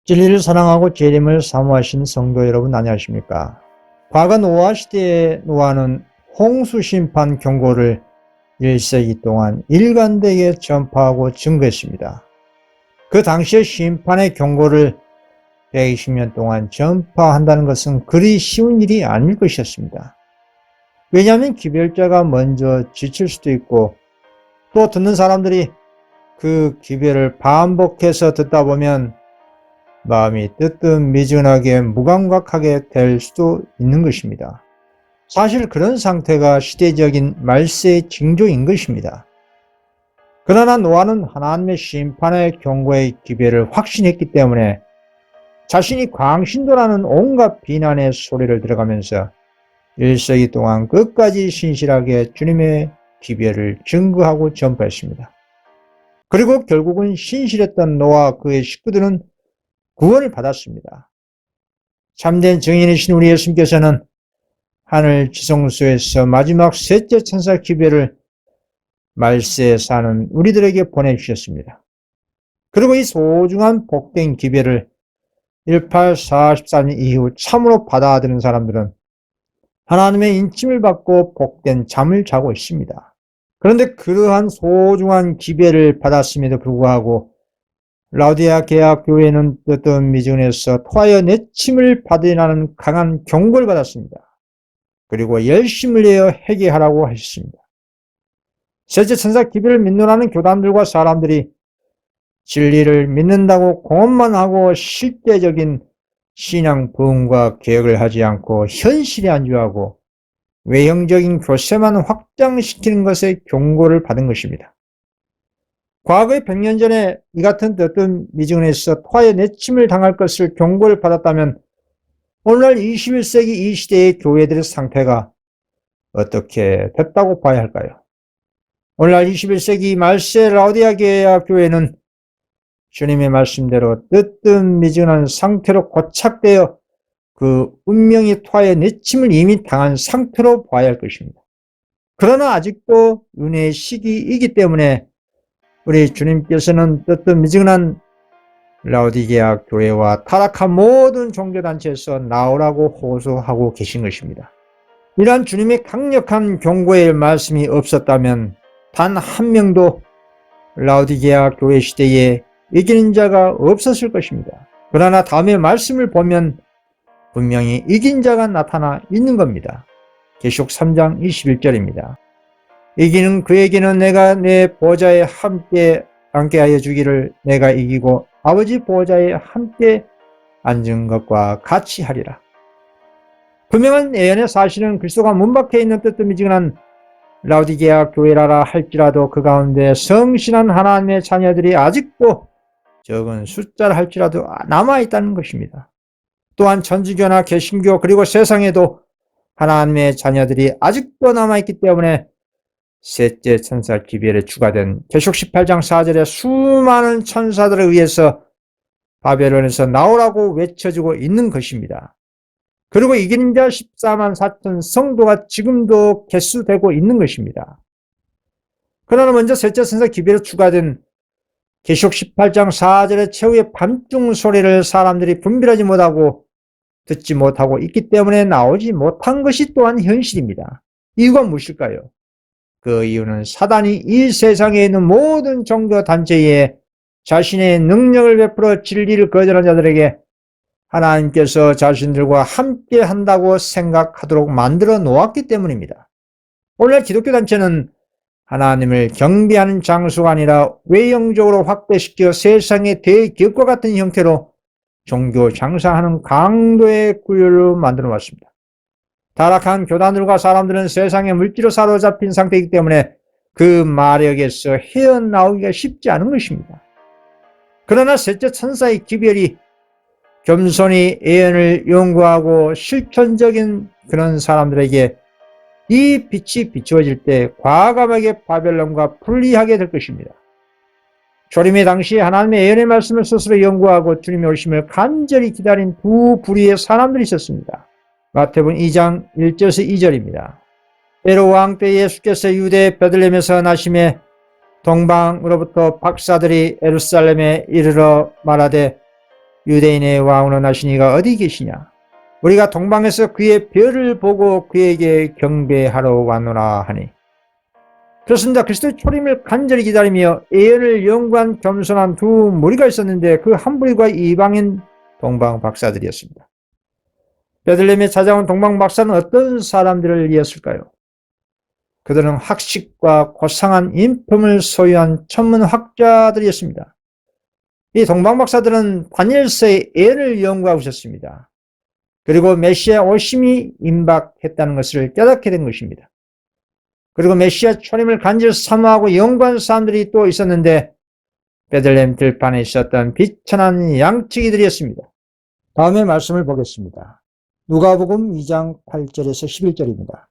진리를 사랑하고 재림을 사모하신 성도 여러분 안녕하십니까? 과거 노아 시대의 노아는 홍수 심판 경고를 1세기 동안 일관되게 전파하고 증거했습니다. 그 당시의 심판의 경고를 120년 동안 전파한다는 것은 그리 쉬운 일이 아닐 것이었습니다. 왜냐하면 기별자가 먼저 지칠 수도 있고 또 듣는 사람들이 그 기별을 반복해서 듣다 보면 마음이 뜨뜻미지근하게 무감각하게 될 수도 있는 것입니다. 사실 그런 상태가 시대적인 말세의 징조인 것입니다. 그러나 노아는 하나님의 심판의 경고의 기별을 확신했기 때문에 자신이 광신도라는 온갖 비난의 소리를 들어가면서 1세기 동안 끝까지 신실하게 주님의 기별을 증거하고 전파했습니다. 그리고 결국은 신실했던 노아와 그의 식구들은 구원을 받았습니다. 참된 증인이신 우리 예수님께서는 하늘 지성소에서 마지막 셋째 천사 기별을 말세에 사는 우리들에게 보내주셨습니다. 그리고 이 소중한 복된 기별을 1844년 이후 참으로 받아들인 사람들은 하나님의 인침을 받고 복된 잠을 자고 있습니다. 그런데 그러한 소중한 기별을 받았음에도 불구하고 라오디게아 교회는 뜨뜻미지근해서 토하여 내침을 받으라는 강한 경고를 받았습니다. 그리고 열심을 내어 회개하라고 하셨습니다. 셋째 천사 기별을 믿노라는 교단들과 사람들이 진리를 믿는다고 공언만 하고 실제적인 신앙 부흥과 개혁을 하지 않고 현실에 안주하고 외형적인 교세만 확장시키는 것에 경고를 받은 것입니다. 과거의 100년 전에 이 같은 뜨뜻미지근해서 토하여 내침을 당할 것을 경고를 받았다면 오늘날 21세기 이 시대의 교회들의 상태가 어떻게 됐다고 봐야 할까요? 오늘날 21세기 말세 라오디게아 교회는 주님의 말씀대로 뜨뜻미지근한 상태로 고착되어 그 운명이 토하여 내침을 이미 당한 상태로 봐야 할 것입니다. 그러나 아직도 은혜의 시기이기 때문에 우리 주님께서는 뜨뜻미지근한 라오디게아 교회와 타락한 모든 종교단체에서 나오라고 호소하고 계신 것입니다. 이러한 주님의 강력한 경고의 말씀이 없었다면 단 한 명도 라오디게아 교회 시대에 이기는 자가 없었을 것입니다. 그러나 다음의 말씀을 보면 분명히 이긴 자가 나타나 있는 겁니다. 계시록 3장 21절입니다. 이기는 그에게는 내가 내 보좌에 함께 앉게 하여 주기를 내가 이기고 아버지 보좌에 함께 앉은 것과 같이 하리라. 분명한 예언의 사실은 그리스도가 문 밖에 있는 뜨뜻미지근한 라오디게아 교회라라 할지라도 그 가운데 성실한 하나님의 자녀들이 아직도 적은 숫자를 할지라도 남아있다는 것입니다. 또한 천주교나 개신교 그리고 세상에도 하나님의 자녀들이 아직도 남아있기 때문에 셋째 천사 기별에 추가된 계시록 18장 4절에 수많은 천사들에 의해서 바벨론에서 나오라고 외쳐지고 있는 것입니다. 그리고 이기는 자 14만 4천 성도가 지금도 개수되고 있는 것입니다. 그러나 먼저 셋째 천사 기별에 추가된 계시록 18장 4절의 최후의 밤중 소리를 사람들이 분별하지 못하고 듣지 못하고 있기 때문에 나오지 못한 것이 또한 현실입니다. 이유가 무엇일까요? 그 이유는 사단이 이 세상에 있는 모든 종교단체에 자신의 능력을 베풀어 진리를 거절한 자들에게 하나님께서 자신들과 함께 한다고 생각하도록 만들어 놓았기 때문입니다. 오늘날 기독교 단체는 하나님을 경배하는 장소가 아니라 외형적으로 확대시켜 세상의 대기업과 같은 형태로 종교 장사하는 강도의 구열로 만들어 왔습니다. 타락한 교단들과 사람들은 세상의 물질로 사로잡힌 상태이기 때문에 그 마력에서 헤어나오기가 쉽지 않은 것입니다. 그러나 셋째 천사의 기별이 겸손히 예언을 연구하고 실천적인 그런 사람들에게 이 빛이 비추어질 때 과감하게 바벨론과 분리하게 될 것입니다. 조림의 당시 하나님의 예언의 말씀을 스스로 연구하고 주님의 오심을 간절히 기다린 두 부류의 사람들이 있었습니다. 마태복음 2장 1절에서 2절입니다. 헤롯 왕 때 예수께서 유대 베들레헴에서 나심에 동방으로부터 박사들이 예루살렘에 이르러 말하되 유대인의 왕으로 나신 이가 어디 계시냐? 우리가 동방에서 그의 별을 보고 그에게 경배하러 왔노라 하니. 그렇습니다. 그리스도의 초림을 간절히 기다리며 예언을 연구한 겸손한 두 무리가 있었는데 그 한 무리가 이방인 동방 박사들이었습니다. 베들레헴에 찾아온 동방 박사는 어떤 사람들을 이었을까요? 그들은 학식과 고상한 인품을 소유한 천문학자들이었습니다. 이 동방 박사들은 다니엘서의 예언을 연구하고 있었습니다. 그리고 메시아 오심이 임박했다는 것을 깨닫게 된 것입니다. 그리고 메시아 초림을 간절히 사모하고 연구한 사람들이 또 있었는데 베들레헴 들판에 있었던 비천한 양치기들이었습니다. 다음의 말씀을 보겠습니다. 누가복음 2장 8절에서 11절입니다.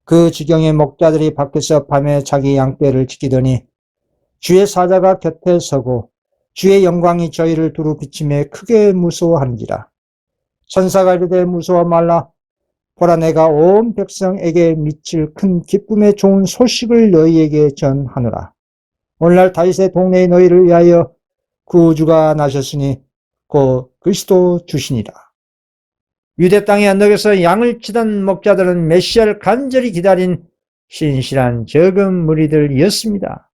그 지경의 목자들이 밖에서 밤에 자기 양떼를 지키더니 주의 사자가 곁에 서고 주의 영광이 저희를 두루 비치며 크게 무서워하는지라. 천사가 이르되 무서워 말라. 보라 내가 온 백성에게 미칠 큰 기쁨의 좋은 소식을 너희에게 전하노라. 오늘날 다윗의 동네에 너희를 위하여 구주가 나셨으니 곧 그리스도 주시니라. 유대 땅의 언덕에서 양을 치던 목자들은 메시아를 간절히 기다린 신실한 적은 무리들이었습니다.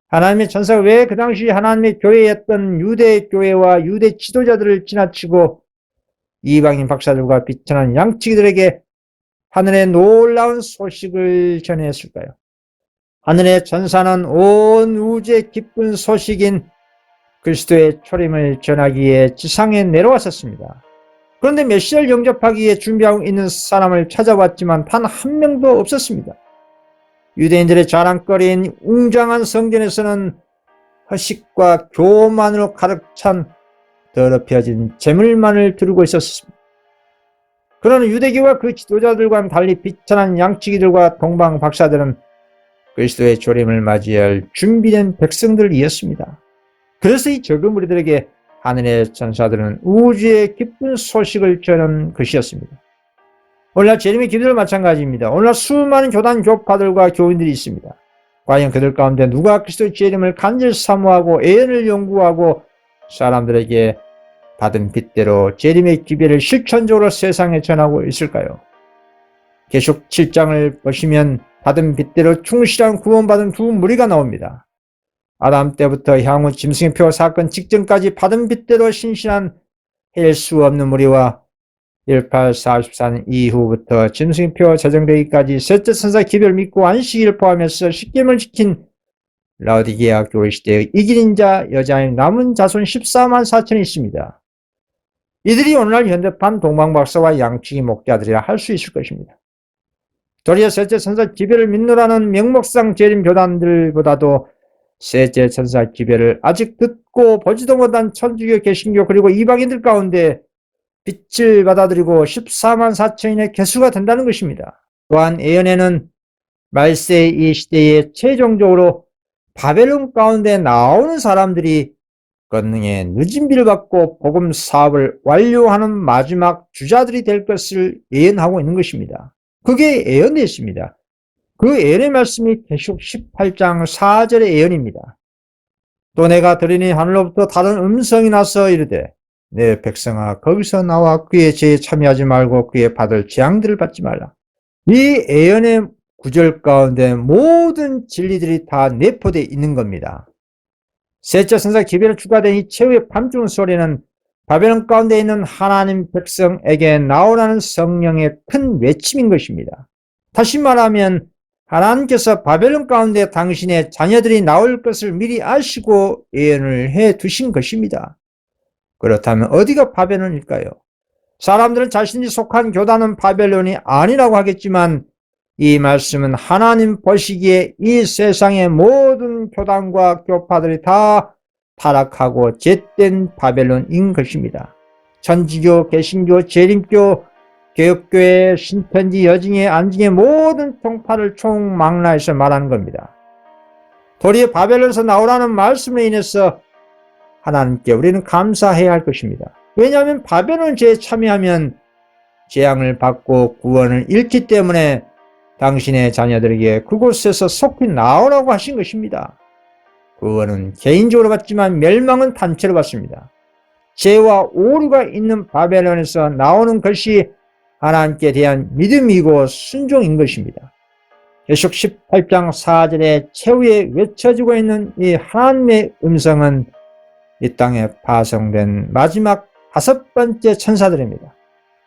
하나님의 천사가 왜 그 당시 하나님의 교회였던 유대 교회와 유대 지도자들을 지나치고 이방인 박사들과 비천한 양치기들에게 하늘의 놀라운 소식을 전했을까요? 하늘의 천사는 온 우주의 기쁜 소식인 그리스도의 초림을 전하기 위해 지상에 내려왔었습니다. 그런데 메시아를 영접하기 위해 준비하고 있는 사람을 찾아봤지만 단 한 명도 없었습니다. 유대인들의 자랑거리인 웅장한 성전에서는 허식과 교만으로 가득 찬 더럽혀진 재물만을 두르고 있었습니다. 그러나 유대교와 그 지도자들과는 달리 비천한 양치기들과 동방 박사들은 그리스도의 조림을 맞이할 준비된 백성들이었습니다. 그래서 이 적은 무리들에게 하늘의 천사들은 우주의 기쁜 소식을 전한 것이었습니다. 오늘날 재림의 기도도 마찬가지입니다. 오늘날 수많은 교단 교파들과 교인들이 있습니다. 과연 그들 가운데 누가 그리스도의 재림을 간절히 사모하고 예언을 연구하고 사람들에게 받은 빚대로 재림의 기별을 실천적으로 세상에 전하고 있을까요? 계속 7장을 보시면 받은 빚대로 충실한 구원받은 두 무리가 나옵니다. 아담 때부터 향후 짐승의 표 사건 직전까지 받은 빚대로 신실한 헬 수 없는 무리와 1844년 이후부터 짐승의 표 제정되기까지 셋째 천사 기별을 믿고 안식일을 포함해서 십계명을 지킨 라오디게아 교회 시대의 이긴 자 여자인 남은 자손 14만 4천이 있습니다. 이들이 오늘날 현대판 동방박사와 양치기 목자들이라 할 수 있을 것입니다. 도리어 셋째 천사 기별을 믿노라는 명목상 재림 교단들보다도 셋째 천사 기별을 아직 듣고 보지도 못한 천주교, 개신교 그리고 이방인들 가운데 빛을 받아들이고 14만 4천인의 개수가 된다는 것입니다. 또한 예언에는 말세 이 시대에 최종적으로 바벨론 가운데 나오는 사람들이 권능의 늦은 비를 받고 복음 사업을 완료하는 마지막 주자들이 될 것을 예언하고 있는 것입니다. 그게 예언되어 있습니다. 그 예언의 말씀이 계시록 18장 4절의 예언입니다. 또 내가 들으니 하늘로부터 다른 음성이 나서 이르되 내 백성아 거기서 나와 그의 죄에 참여하지 말고 그의 받을 재앙들을 받지 말라. 이 예언의 구절 가운데 모든 진리들이 다 내포되어 있는 겁니다. 셋째 천사 기별에 추가된 이 최후의 밤중 소리는 바벨론 가운데 있는 하나님 백성에게 나오라는 성령의 큰 외침인 것입니다. 다시 말하면 하나님께서 바벨론 가운데 당신의 자녀들이 나올 것을 미리 아시고 예언을 해 두신 것입니다. 그렇다면 어디가 바벨론일까요? 사람들은 자신이 속한 교단은 바벨론이 아니라고 하겠지만 이 말씀은 하나님 보시기에 이 세상의 모든 교단과 교파들이 다 타락하고 잿된 바벨론인 것입니다. 천주교, 개신교, 재림교, 개혁교회, 신천지, 여징의, 안징의 모든 통파를 총망라해서 말하는 겁니다. 도리어 바벨론에서 나오라는 말씀에 인해서 하나님께 우리는 감사해야 할 것입니다. 왜냐하면 바벨론 죄에 참여하면 재앙을 받고 구원을 잃기 때문에 당신의 자녀들에게 그곳에서 속히 나오라고 하신 것입니다. 구원은 개인적으로 받지만 멸망은 단체로 받습니다. 죄와 오류가 있는 바벨론에서 나오는 것이 하나님께 대한 믿음이고 순종인 것입니다. 계속 18장 4절에 최후에 외쳐지고 있는 이 하나님의 음성은 이 땅에 파송된 마지막 5번째 천사들입니다.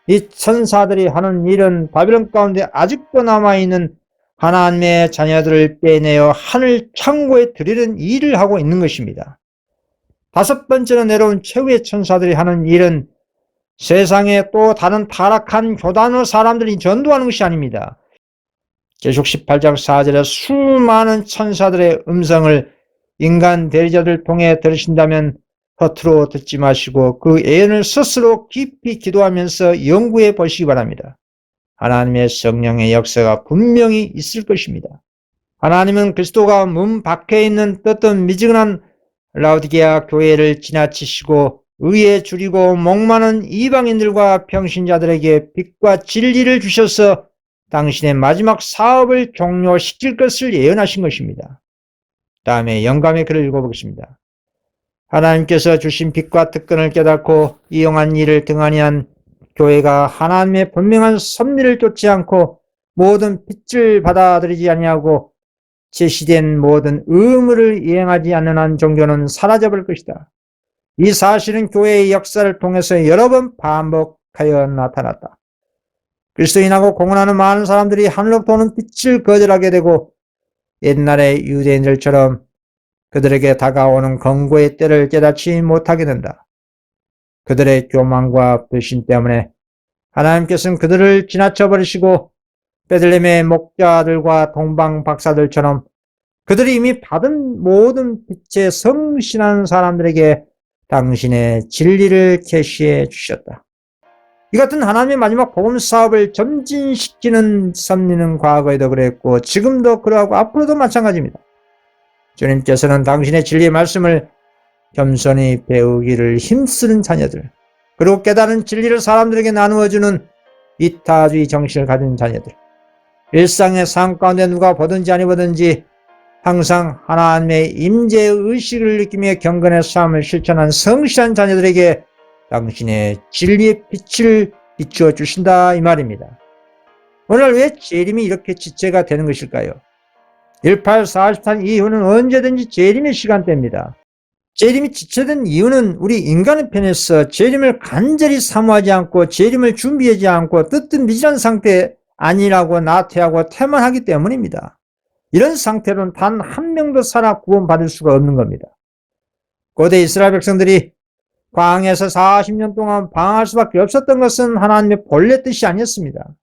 이 천사들이 하는 일은 바벨론 가운데 아직도 남아있는 하나님의 자녀들을 빼내어 하늘 창고에 들이는 일을 하고 있는 것입니다. 5번째로 내려온 최후의 천사들이 하는 일은 세상에 또 다른 타락한 교단의 사람들이 전도하는 것이 아닙니다. 계속 18장 4절에 수많은 천사들의 음성을 인간 대리자들 통해 들으신다면 허투루 듣지 마시고 그 예언을 스스로 깊이 기도하면서 연구해 보시기 바랍니다. 하나님의 성령의 역사가 분명히 있을 것입니다. 하나님은 그리스도가 문 밖에 있는 떴던 미지근한 라우디게아 교회를 지나치시고 의에 줄이고 목마른 이방인들과 평신자들에게 빛과 진리를 주셔서 당신의 마지막 사업을 종료시킬 것을 예언하신 것입니다. 다음에 영감의 글을 읽어보겠습니다. 하나님께서 주신 빛과 특권을 깨닫고 이용한 일을 등한히 한 교회가 하나님의 분명한 섭리를 쫓지 않고 모든 빛을 받아들이지 아니하고 제시된 모든 의무를 이행하지 않는 한 종교는 사라져버릴 것이다. 이 사실은 교회의 역사를 통해서 여러 번 반복하여 나타났다. 그리스도인하고 공헌하는 많은 사람들이 하늘로부터 오는 빛을 거절하게 되고 옛날의 유대인들처럼 그들에게 다가오는 권고의 때를 깨닫지 못하게 된다. 그들의 교만과 불신 때문에 하나님께서는 그들을 지나쳐 버리시고 베들레헴의 목자들과 동방 박사들처럼 그들이 이미 받은 모든 빛에 성실한 사람들에게 당신의 진리를 계시해 주셨다. 이 같은 하나님의 마지막 복음 사업을 점진시키는 섭리는 과거에도 그랬고 지금도 그러하고 앞으로도 마찬가지입니다. 주님께서는 당신의 진리의 말씀을 겸손히 배우기를 힘쓰는 자녀들, 그리고 깨달은 진리를 사람들에게 나누어주는 이타주의 정신을 가진 자녀들, 일상의 삶 가운데 누가 보든지 아니 보든지 항상 하나님의 임재의 의식을 느끼며 경건의 삶을 실천한 성실한 자녀들에게 당신의 진리의 빛을 비추어 주신다 이 말입니다. 오늘 왜 재림이 이렇게 지체가 되는 것일까요? 1844 이후는 언제든지 재림의 시간대입니다. 재림이 지체된 이유는 우리 인간의 편에서 재림을 간절히 사모하지 않고 재림을 준비하지 않고 뜨뜻미진한 상태 아니라고 나태하고 태만하기 때문입니다. 이런 상태로는 단 한 명도 살아 구원받을 수가 없는 겁니다. 고대 이스라엘 백성들이 광야에서 40년 동안 방황할 수밖에 없었던 것은 하나님의 본래 뜻이 아니었습니다.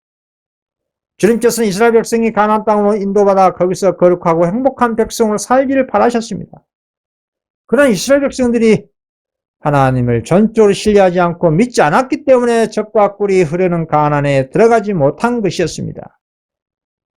주님께서는 이스라엘 백성이 가나안 땅으로 인도받아 거기서 거룩하고 행복한 백성으로 살기를 바라셨습니다. 그러나 이스라엘 백성들이 하나님을 전적으로 신뢰하지 않고 믿지 않았기 때문에 적과 꿀이 흐르는 가나안에 들어가지 못한 것이었습니다.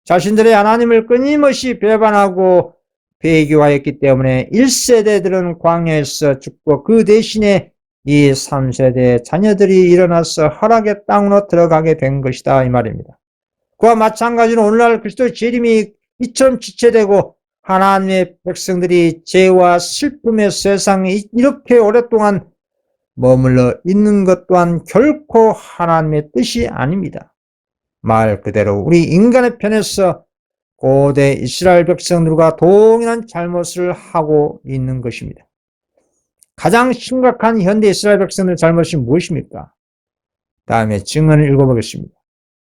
자신들의 하나님을 끊임없이 배반하고 배교하였기 때문에 1세대들은 광야에서 죽고 그 대신에 이 3세대 자녀들이 일어나서 허락의 땅으로 들어가게 된 것이다 이 말입니다. 그와 마찬가지로 오늘날 그리스도의 재림이 이처럼 지체되고 하나님의 백성들이 죄와 슬픔의 세상에 이렇게 오랫동안 머물러 있는 것 또한 결코 하나님의 뜻이 아닙니다. 말 그대로 우리 인간의 편에서 고대 이스라엘 백성들과 동일한 잘못을 하고 있는 것입니다. 가장 심각한 현대 이스라엘 백성들의 잘못이 무엇입니까? 다음에 증언을 읽어보겠습니다.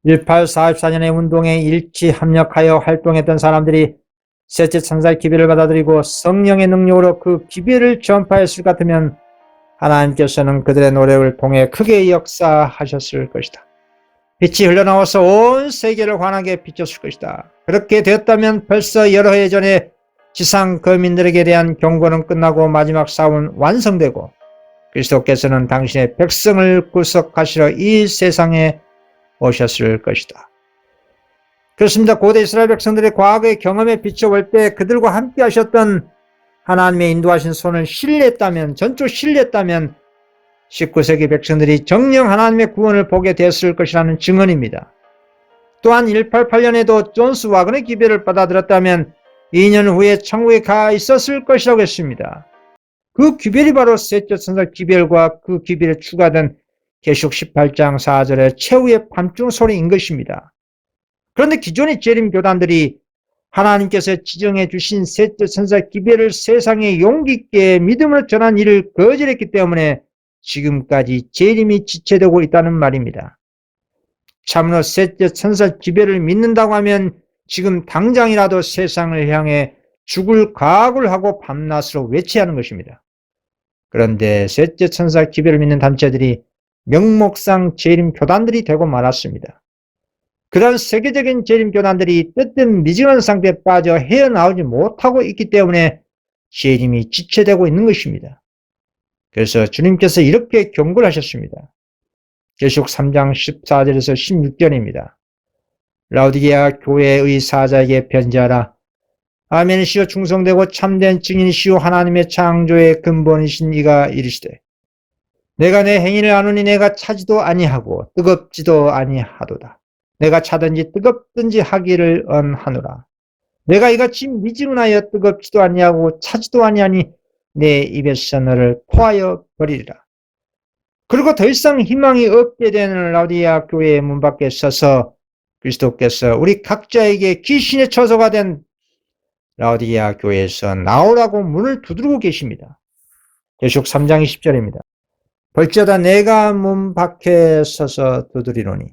1844년의 운동에 일치 합력하여 활동했던 사람들이 셋째 천사의 기별을 받아들이고 성령의 능력으로 그 기별을 전파했을 것 같으면 하나님께서는 그들의 노력을 통해 크게 역사하셨을 것이다. 빛이 흘러나와서 온 세계를 환하게 비췄을 것이다. 그렇게 되었다면 벌써 여러 해 전에 지상 거민들에게 대한 경고는 끝나고 마지막 싸움은 완성되고 그리스도께서는 당신의 백성을 구속하시러 이 세상에 오셨을 것이다. 그렇습니다. 고대 이스라엘 백성들의 과거의 경험에 비춰볼 때 그들과 함께 하셨던 하나님의 인도하신 손을 신뢰했다면, 전적으로 신뢰했다면 19세기 백성들이 정녕 하나님의 구원을 보게 됐을 것이라는 증언입니다. 또한 188년에도 존스 와건의 기별을 받아들였다면 2년 후에 천국에 가 있었을 것이라고 했습니다. 그 기별이 바로 셋째 천사 기별과 그 기별에 추가된 계시록 18장 4절의 최후의 밤중 소리인 것입니다. 그런데 기존의 재림 교단들이 하나님께서 지정해 주신 셋째 천사 기별을 세상에 용기 있게 믿음으로 전한 일을 거절했기 때문에 지금까지 재림이 지체되고 있다는 말입니다. 참으로 셋째 천사 기별을 믿는다고 하면 지금 당장이라도 세상을 향해 죽을 각오를 하고 밤낮으로 외쳐야 하는 것입니다. 그런데 셋째 천사 기별을 믿는 단체들이 명목상 재림 교단들이 되고 말았습니다. 그런 세계적인 재림 교단들이 뜻든 미지근한 상태에 빠져 헤어나오지 못하고 있기 때문에 재림이 지체되고 있는 것입니다. 그래서 주님께서 이렇게 경고를 하셨습니다. 계시록 3장 14절에서 16절입니다. 라오디게아 교회의 사자에게 편지하라. 아멘이시오 충성되고 참된 증인이시오 하나님의 창조의 근본이신 이가 이르시되 내가 내 행위를 아노니 내가 차지도 아니하고 뜨겁지도 아니하도다. 내가 차든지 뜨겁든지 하기를 언하노라. 내가 이같이 미지근하여 뜨겁지도 아니하고 차지도 아니하니 내 입에서 너를 토하여 버리리라. 그리고 더 이상 희망이 없게 되는 라오디게아 교회의 문 밖에 서서 그리스도께서 우리 각자에게 귀신의 처소가 된 라오디게아 교회에서 나오라고 문을 두드리고 계십니다. 계시록 3장 20절입니다. 볼지어다 내가 문 밖에 서서 두드리노니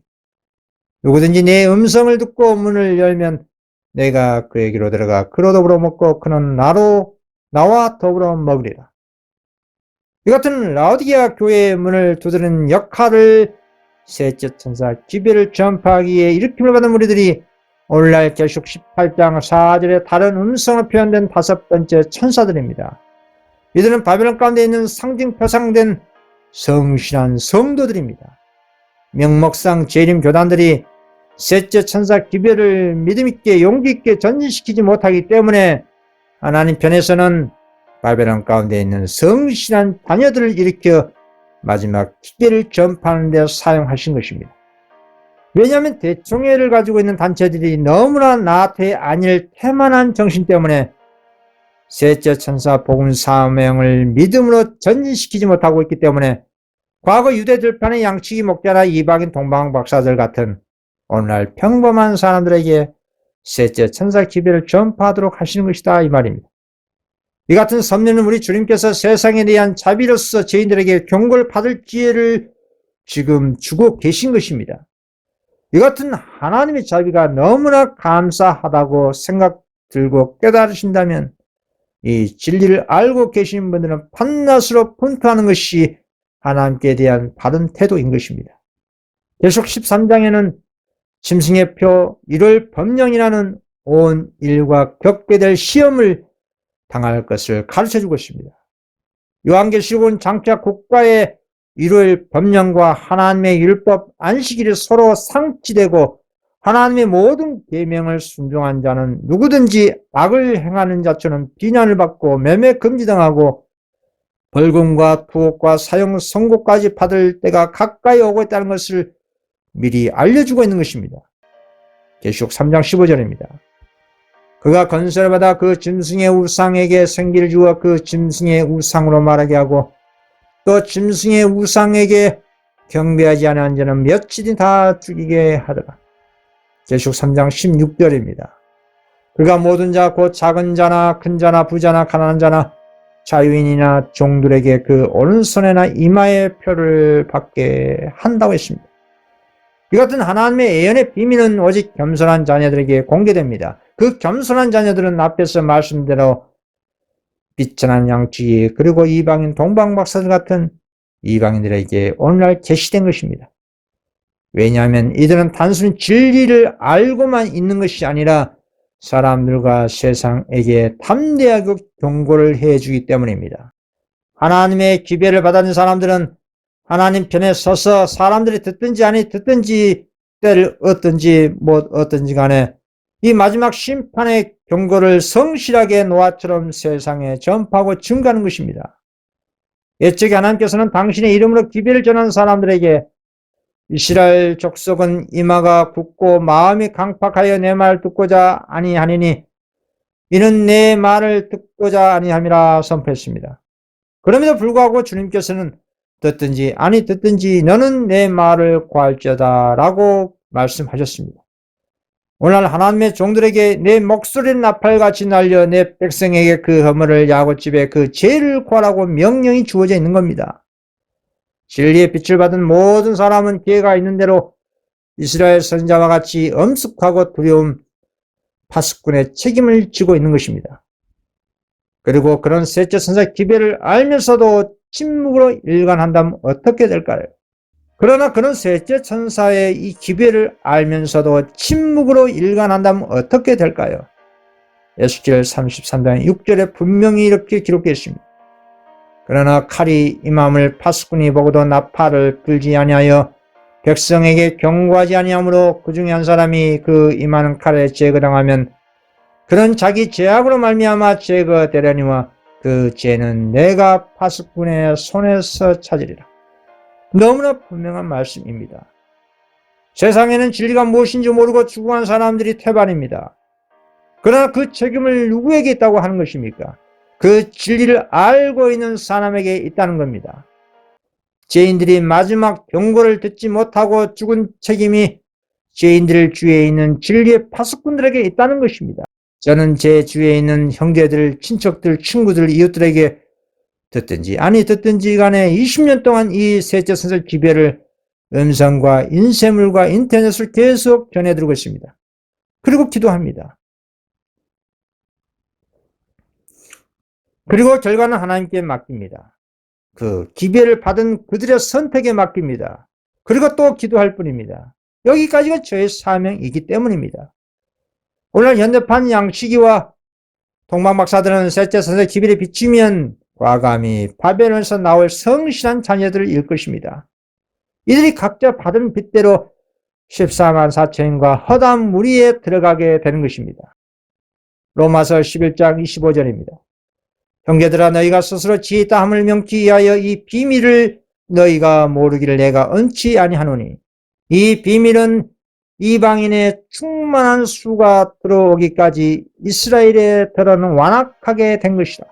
누구든지 내 음성을 듣고 문을 열면 내가 그에게로 들어가 그로 더불어 먹고 그는 나와 더불어 먹으리라. 이 같은 라오디게아 교회의 문을 두드리는 역할을 셋째 천사 기별을 전파하기에 일으킴을 받은 무리들이 오늘날 계시록 18장 4절에 다른 음성으로 표현된 다섯 번째 천사들입니다. 이들은 바벨론 가운데 있는 상징 표상된 성실한 성도들입니다. 명목상 재림 교단들이 셋째 천사 기별을 믿음있게 용기있게 전진시키지 못하기 때문에 하나님 편에서는 바벨론 가운데 있는 성실한 자녀들을 일으켜 마지막 기별을 전파하는 데 사용하신 것입니다. 왜냐하면 대총회를 가지고 있는 단체들이 너무나 나한테 아닐 태만한 정신 때문에 셋째 천사 복음 사명을 믿음으로 전진시키지 못하고 있기 때문에 과거 유대 들판의 양치기 목자나 이방인 동방 박사들 같은 오늘날 평범한 사람들에게 셋째 천사 기별을 전파하도록 하시는 것이다 이 말입니다. 이 같은 섭리는 우리 주님께서 세상에 대한 자비로서 죄인들에게 경고를 받을 기회를 지금 주고 계신 것입니다. 이 같은 하나님의 자비가 너무나 감사하다고 생각 들고 깨달으신다면 이 진리를 알고 계신 분들은 밤낮으로 분투하는 것이 하나님께 대한 바른 태도인 것입니다. 계시록 13장에는 짐승의 표 1월 법령이라는 온 인류가 겪게 될 시험을 당할 것을 가르쳐주고 있습니다. 요한계시록은 장차 국가의 1월 법령과 하나님의 율법 안식일이 서로 상치되고 하나님의 모든 계명을 순종한 자는 누구든지 악을 행하는 자처럼 비난을 받고 매매 금지당하고 벌금과 투옥과 사형 선고까지 받을 때가 가까이 오고 있다는 것을 미리 알려주고 있는 것입니다. 계시록 3장 15절입니다. 그가 건설을 받아 그 짐승의 우상에게 생기를 주어 그 짐승의 우상으로 말하게 하고 또 짐승의 우상에게 경배하지 않은 자는 며칠이 다 죽이게 하더라. 계시록 3장 16절입니다. 그가 모든 자 곧 작은 자나 큰 자나 부자나 가난한 자나 자유인이나 종들에게 그 오른손에나 이마에 표를 받게 한다고 했습니다. 이 같은 하나님의 예언의 비밀은 오직 겸손한 자녀들에게 공개됩니다. 그 겸손한 자녀들은 앞에서 말씀대로 비천한 양치기 그리고 이방인 동방박사들 같은 이방인들에게 오늘날 계시된 것입니다. 왜냐하면 이들은 단순히 진리를 알고만 있는 것이 아니라 사람들과 세상에게 담대하게 경고를 해주기 때문입니다. 하나님의 기별을 받은 사람들은 하나님 편에 서서 사람들이 듣든지 아니 듣든지 때를 얻든지 못 얻든지 간에 이 마지막 심판의 경고를 성실하게 노아처럼 세상에 전파하고 증거하는 것입니다. 옛적에 하나님께서는 당신의 이름으로 기별을 전하는 사람들에게 이스라엘 족속은 이마가 굳고 마음이 강팍하여 내 말을 듣고자 아니하니니 이는 내 말을 듣고자 아니함이라 선포했습니다. 그럼에도 불구하고 주님께서는 듣든지 아니 듣든지 너는 내 말을 구할지어다 라고 말씀하셨습니다. 오늘날 하나님의 종들에게 내 목소리를 나팔같이 날려 내 백성에게 그 허물을 야곱집에 그 죄를 구하라고 명령이 주어져 있는 겁니다. 진리의 빛을 받은 모든 사람은 기회가 있는 대로 이스라엘 선지자와 같이 엄숙하고 두려운 파수꾼의 책임을 지고 있는 것입니다. 그리고 그런 셋째 선사 기별을 알면서도 침묵으로 일관한다면 어떻게 될까요? 그러나 그런 셋째 천사의 이 기별을 알면서도 침묵으로 일관한다면 어떻게 될까요? 에스겔 33장 6절에 분명히 이렇게 기록되어 있습니다. 그러나 칼이 임함을 파수꾼이 보고도 나팔을 불지 아니하여 백성에게 경고하지 아니하므로 그 중에 한 사람이 그 임하는 칼에 제거당하면 그는 자기 죄악으로 말미암아 제거되려니와 그 죄는 내가 파수꾼의 손에서 찾으리라. 너무나 분명한 말씀입니다. 세상에는 진리가 무엇인지 모르고 죽어간 사람들이 태반입니다. 그러나 그 책임을 누구에게 있다고 하는 것입니까? 그 진리를 알고 있는 사람에게 있다는 겁니다. 죄인들이 마지막 경고를 듣지 못하고 죽은 책임이 죄인들 주위에 있는 진리의 파수꾼들에게 있다는 것입니다. 저는 제 주위에 있는 형제들, 친척들, 친구들, 이웃들에게 듣든지 아니 듣든지 간에 20년 동안 이 셋째 선서 기별을 음성과 인쇄물과 인터넷을 계속 전해드리고 있습니다. 그리고 기도합니다. 그리고 결과는 하나님께 맡깁니다. 그 기별을 받은 그들의 선택에 맡깁니다. 그리고 또 기도할 뿐입니다. 여기까지가 저의 사명이기 때문입니다. 오늘 현대판 양치기와 동방 박사들은 셋째 선서 기별에 비치면 과감히 바벨론에서 나올 성실한 자녀들을 일 것입니다. 이들이 각자 받은 빚대로 14만 4천인과 허다한 무리에 들어가게 되는 것입니다. 로마서 11장 25절입니다. 형제들아 너희가 스스로 지혜 있다 함을 명기 위하여 이 비밀을 너희가 모르기를 내가 언치 아니하노니 이 비밀은 이방인의 충만한 수가 들어오기까지 이스라엘에 들어는 완악하게 된 것이다.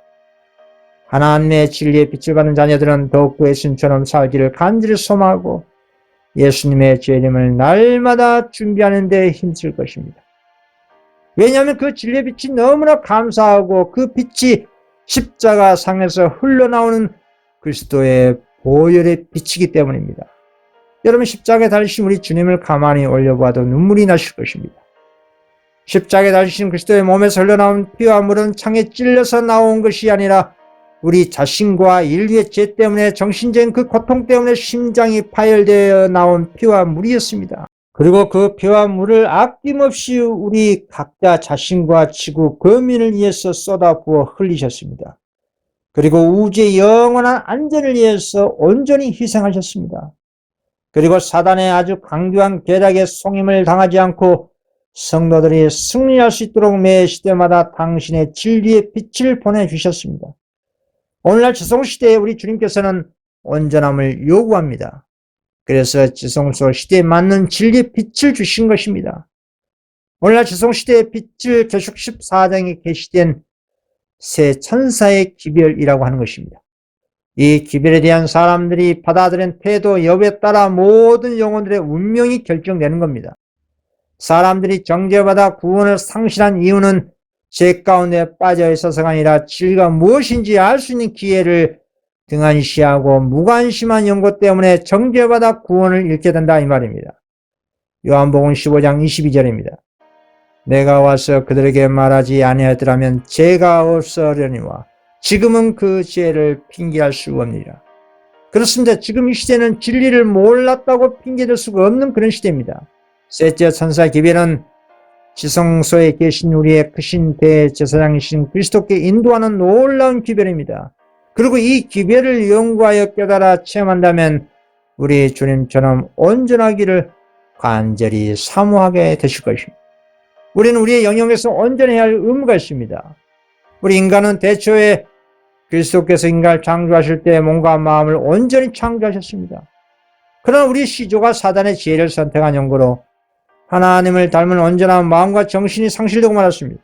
하나님의 진리의 빛을 받는 자녀들은 더욱더 예수님처럼 살기를 간절히 소망하고 예수님의 재림을 날마다 준비하는 데 힘쓸 것입니다. 왜냐하면 그 진리의 빛이 너무나 감사하고 그 빛이 십자가 상에서 흘러나오는 그리스도의 보혈의 빛이기 때문입니다. 여러분 십자가에 달리신 우리 주님을 가만히 올려보아도 눈물이 나실 것입니다. 십자가에 달리신 그리스도의 몸에서 흘러나온 피와 물은 창에 찔려서 나온 것이 아니라 우리 자신과 인류의 죄 때문에 정신적인 그 고통 때문에 심장이 파열되어 나온 피와 물이었습니다. 그리고 그 피와 물을 아낌없이 우리 각자 자신과 지구 거민을 위해서 쏟아부어 흘리셨습니다. 그리고 우주의 영원한 안전을 위해서 온전히 희생하셨습니다. 그리고 사단의 아주 강교한 계략에 속임을 당하지 않고 성도들이 승리할 수 있도록 매 시대마다 당신의 진리의 빛을 보내주셨습니다. 오늘날 지성시대에 우리 주님께서는 온전함을 요구합니다. 그래서 지성소 시대에 맞는 진리의 빛을 주신 것입니다. 오늘날 지성시대의 빛을 계속 14장에 계시된 새 천사의 기별이라고 하는 것입니다. 이 기별에 대한 사람들이 받아들인 태도, 여부에 따라 모든 영혼들의 운명이 결정되는 겁니다. 사람들이 정죄받아 구원을 상실한 이유는 죄 가운데 빠져 있어서가 아니라 진리가 무엇인지 알 수 있는 기회를 등한시하고 무관심한 연고 때문에 정죄받아 구원을 잃게 된다 이 말입니다. 요한복음 15장 22절입니다. 내가 와서 그들에게 말하지 아니하였더라면 죄가 없으려니와 지금은 그 죄를 핑계할 수 없느니라. 그렇습니다. 지금 이 시대는 진리를 몰랐다고 핑계댈 수가 없는 그런 시대입니다. 셋째 천사 기별은 지성소에 계신 우리의 크신 대제사장이신 그리스도께 인도하는 놀라운 기별입니다. 그리고 이 기별을 연구하여 깨달아 체험한다면 우리 주님처럼 온전하기를 간절히 사모하게 되실 것입니다. 우리는 우리의 영역에서 온전해야 할 의무가 있습니다. 우리 인간은 대초에 그리스도께서 인간을 창조하실 때 몸과 마음을 온전히 창조하셨습니다. 그러나 우리 시조가 사단의 지혜를 선택한 연고로 하나님을 닮은 온전한 마음과 정신이 상실되고 말았습니다.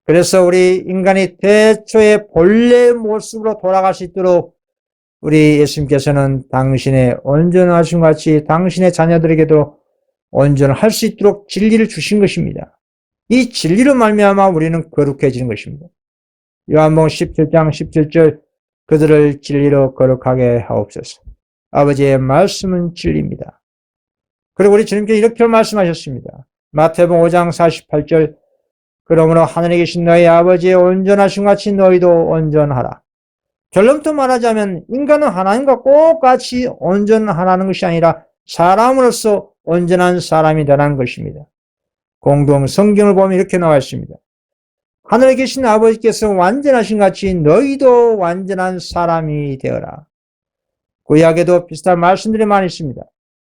그래서 우리 인간이 태초의 본래 모습으로 돌아갈 수 있도록 우리 예수님께서는 당신의 온전하신 같이 당신의 자녀들에게도 온전할 수 있도록 진리를 주신 것입니다. 이 진리로 말미암아 우리는 거룩해지는 것입니다. 요한복음 17장 17절 그들을 진리로 거룩하게 하옵소서. 아버지의 말씀은 진리입니다. 그리고 우리 주님께서 이렇게 말씀하셨습니다. 마태복음 5장 48절 그러므로 하늘에 계신 너희 아버지의 온전하신 같이 너희도 온전하라. 결론부터 말하자면 인간은 하나님과 똑같이 온전하라는 것이 아니라 사람으로서 온전한 사람이 되라는 것입니다. 공동 성경을 보면 이렇게 나와 있습니다. 하늘에 계신 아버지께서 완전하신 같이 너희도 완전한 사람이 되어라. 구약에도 비슷한 말씀들이 많이 있습니다.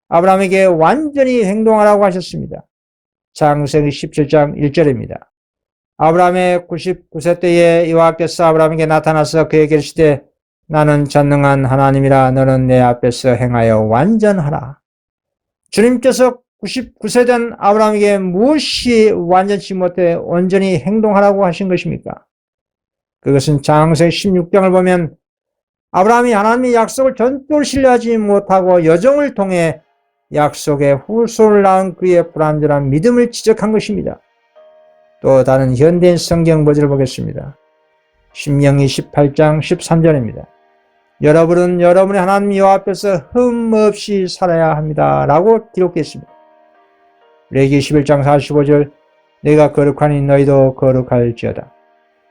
아브라함에게 완전히 행동하라고 하셨습니다. 창세기 17장 1절입니다. 아브라함의 99세 때에 여호와께서 아브라함에게 나타나서 그에게 이르시되 나는 전능한 하나님이라 너는 내 앞에서 행하여 완전하라. 주님께서 99세 된 아브라함에게 무엇이 완전치 못해 온전히 행동하라고 하신 것입니까? 그것은 창세기 16장을 보면 아브라함이 하나님의 약속을 전적으로 신뢰하지 못하고 여정을 통해 약속의 후손을 낳은 그의 불완전한 믿음을 지적한 것입니다. 또 다른 현대인 성경 버전을 보겠습니다. 신명기 18장 13절입니다. 여러분은 여러분의 하나님 여호와 앞에서 흠 없이 살아야 합니다. 라고 기록되어 있습니다. 레위기 11장 45절 내가 거룩하니 너희도 거룩할지어다.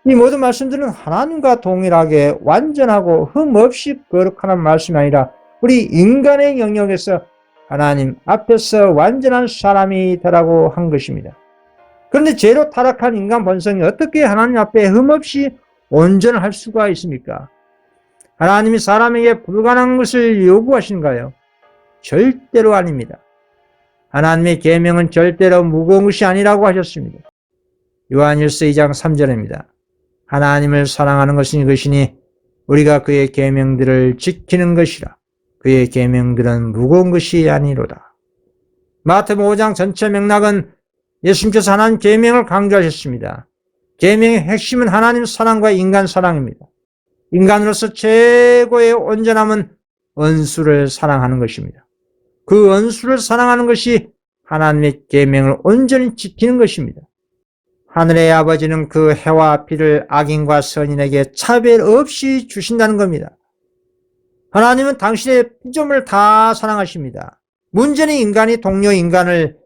이 모든 말씀들은 하나님과 동일하게 완전하고 흠 없이 거룩하는 말씀이 아니라 우리 인간의 영역에서 하나님 앞에서 완전한 사람이 되라고 한 것입니다. 그런데 죄로 타락한 인간 본성이 어떻게 하나님 앞에 흠없이 온전할 수가 있습니까? 하나님이 사람에게 불가능한 것을 요구하시는가요? 절대로 아닙니다. 하나님의 계명은 절대로 무거운 것이 아니라고 하셨습니다. 요한일서 2장 3절입니다. 하나님을 사랑하는 것은 이것이니 우리가 그의 계명들을 지키는 것이라. 그의 계명들은 무거운 것이 아니로다. 마태복음 5장 전체 맥락은 예수님께서 하나님 계명을 강조하셨습니다. 계명의 핵심은 하나님 사랑과 인간 사랑입니다. 인간으로서 최고의 온전함은 원수를 사랑하는 것입니다. 그 원수를 사랑하는 것이 하나님의 계명을 온전히 지키는 것입니다. 하늘의 아버지는 그 해와 비를 악인과 선인에게 차별 없이 주신다는 겁니다. 하나님은 당신의 피조물을 다 사랑하십니다. 문제는 인간이 동료 인간을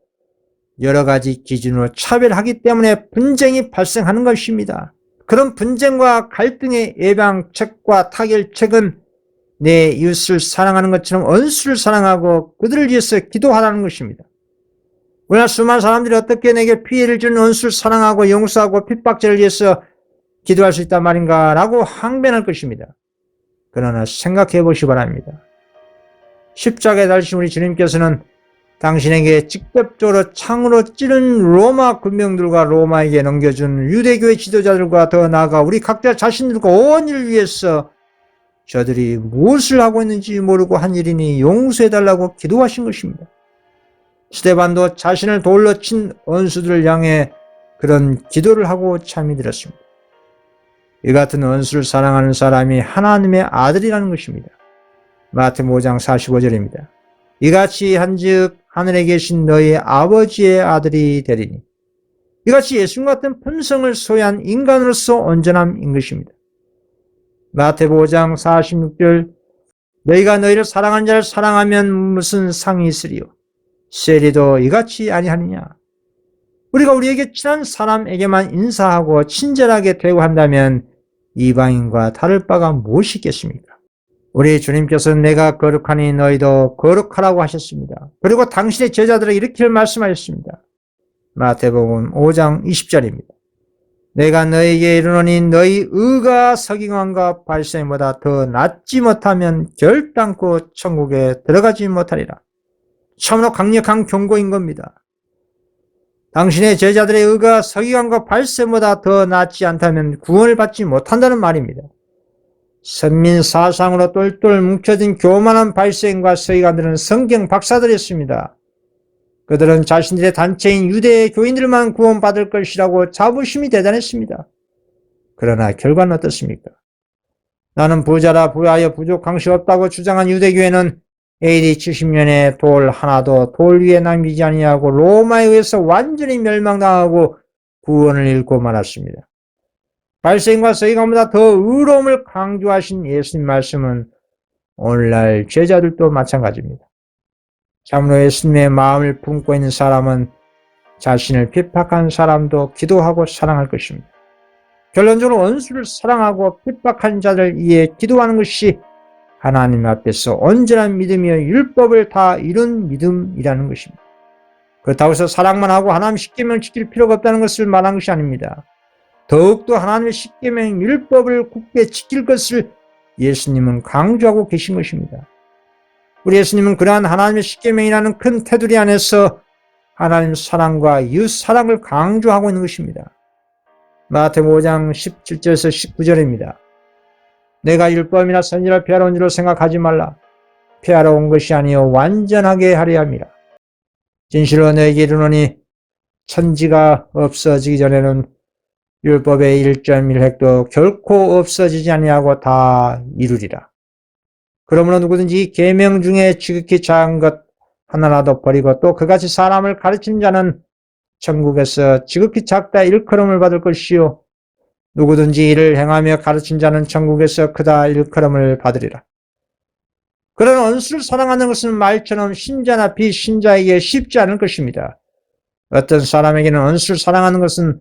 여러 가지 기준으로 차별하기 때문에 분쟁이 발생하는 것입니다. 그런 분쟁과 갈등의 예방책과 타결책은 내 이웃을 사랑하는 것처럼 원수를 사랑하고 그들을 위해서 기도하라는 것입니다. 우리나라 수많은 사람들이 어떻게 내게 피해를 주는 원수를 사랑하고 용서하고 핍박죄를 위해서 기도할 수 있단 말인가 라고 항변할 것입니다. 그러나 생각해 보시기 바랍니다. 십자가에 달리신 우리 주님께서는 당신에게 직접적으로 창으로 찌른 로마 군병들과 로마에게 넘겨준 유대교의 지도자들과 더 나아가 우리 각자 자신들과 온 일을 위해서 저들이 무엇을 하고 있는지 모르고 한 일이니 용서해달라고 기도하신 것입니다. 스데반도 자신을 돌로 친 원수들을 향해 그런 기도를 하고 참이 들었습니다. 이 같은 원수를 사랑하는 사람이 하나님의 아들이라는 것입니다. 마태복음 5장 45절입니다. 이같이 한즉 하늘에 계신 너희 아버지의 아들이 되리니. 이같이 예수님 같은 품성을 소유한 인간으로서 온전함인 것입니다. 마태복음 5장 46절 너희가 너희를 사랑하는 자를 사랑하면 무슨 상이 있으리요? 세리도 이같이 아니하느냐? 우리가 우리에게 친한 사람에게만 인사하고 친절하게 대우한다면 이방인과 다를 바가 무엇이 있겠습니까? 우리 주님께서는 내가 거룩하니 너희도 거룩하라고 하셨습니다. 그리고 당신의 제자들에게 이렇게 말씀하셨습니다. 마태복음 5장 20절입니다. 내가 너희에게 이르노니 너희 의가 서기관과 바리새인보다 더 낫지 못하면 결단코 천국에 들어가지 못하리라. 참으로 강력한 경고인 겁니다. 당신의 제자들의 의가 서기관과 바리새인보다 더 낫지 않다면 구원을 받지 못한다는 말입니다. 선민 사상으로 똘똘 뭉쳐진 교만한 바리새인과 서기관들은 성경 박사들이었습니다. 그들은 자신들의 단체인 유대 교인들만 구원받을 것이라고 자부심이 대단했습니다. 그러나 결과는 어떻습니까? 나는 부자라 부하여 부족한 것이 없다고 주장한 유대교회는 AD 70년에 돌 하나도 돌 위에 남기지 아니하고 로마에 의해서 완전히 멸망당하고 구원을 잃고 말았습니다. 발생과 서기관보다 더 의로움을 강조하신 예수님 말씀은 오늘날 제자들도 마찬가지입니다. 참으로 예수님의 마음을 품고 있는 사람은 자신을 핍박한 사람도 기도하고 사랑할 것입니다. 결론적으로 원수를 사랑하고 핍박한 자를 위해 기도하는 것이 하나님 앞에서 온전한 믿음이여 율법을 다 이룬 믿음이라는 것입니다. 그렇다고 해서 사랑만 하고 하나님 십계명을 지킬 필요가 없다는 것을 말한 것이 아닙니다. 더욱더 하나님의 십계명 율법을 굳게 지킬 것을 예수님은 강조하고 계신 것입니다. 우리 예수님은 그러한 하나님의 십계명이라는 큰 테두리 안에서 하나님 사랑과 이웃 사랑을 강조하고 있는 것입니다. 마태복음 5장 17절에서 19절입니다. 내가 율법이나 선지를 폐하러 온 줄로 생각하지 말라. 폐하러 온 것이 아니요 완전하게 하려 함이라. 진실로 너에게 이르노니 천지가 없어지기 전에는 율법의 1.1획도 결코 없어지지 아니하고 다 이루리라. 그러므로 누구든지 이 계명 중에 지극히 작은 것 하나라도 버리고 또 그같이 사람을 가르치는 자는 천국에서 지극히 작다 일컬음을 받을 것이요 누구든지 이를 행하며 가르친 자는 천국에서 크다 일컬음을 받으리라. 그런 원수를 사랑하는 것은 말처럼 신자나 비신자에게 쉽지 않을 것입니다. 어떤 사람에게는 원수를 사랑하는 것은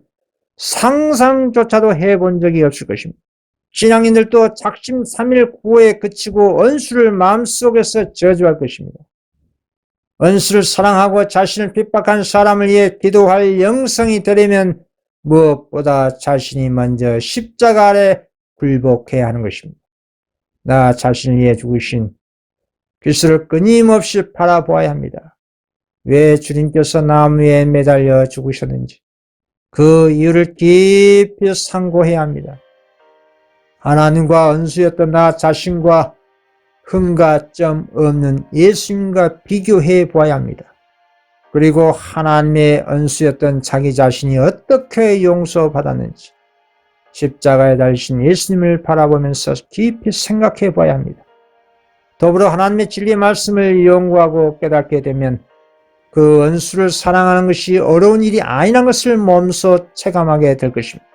상상조차도 해본 적이 없을 것입니다. 신앙인들도 작심 삼일 구호에 그치고 원수를 마음속에서 저주할 것입니다. 원수를 사랑하고 자신을 핍박한 사람을 위해 기도할 영성이 되려면 무엇보다 자신이 먼저 십자가 아래 굴복해야 하는 것입니다. 나 자신을 위해 죽으신 그리스도를 끊임없이 바라보아야 합니다. 왜 주님께서 나무에 매달려 죽으셨는지 그 이유를 깊이 상고해야 합니다. 하나님과 원수였던 나 자신과 흠과 점 없는 예수님과 비교해 보아야 합니다. 그리고 하나님의 원수였던 자기 자신이 어떻게 용서받았는지 십자가에 달리신 예수님을 바라보면서 깊이 생각해 봐야 합니다. 더불어 하나님의 진리의 말씀을 연구하고 깨닫게 되면 그 원수를 사랑하는 것이 어려운 일이 아니라는 것을 몸소 체감하게 될 것입니다.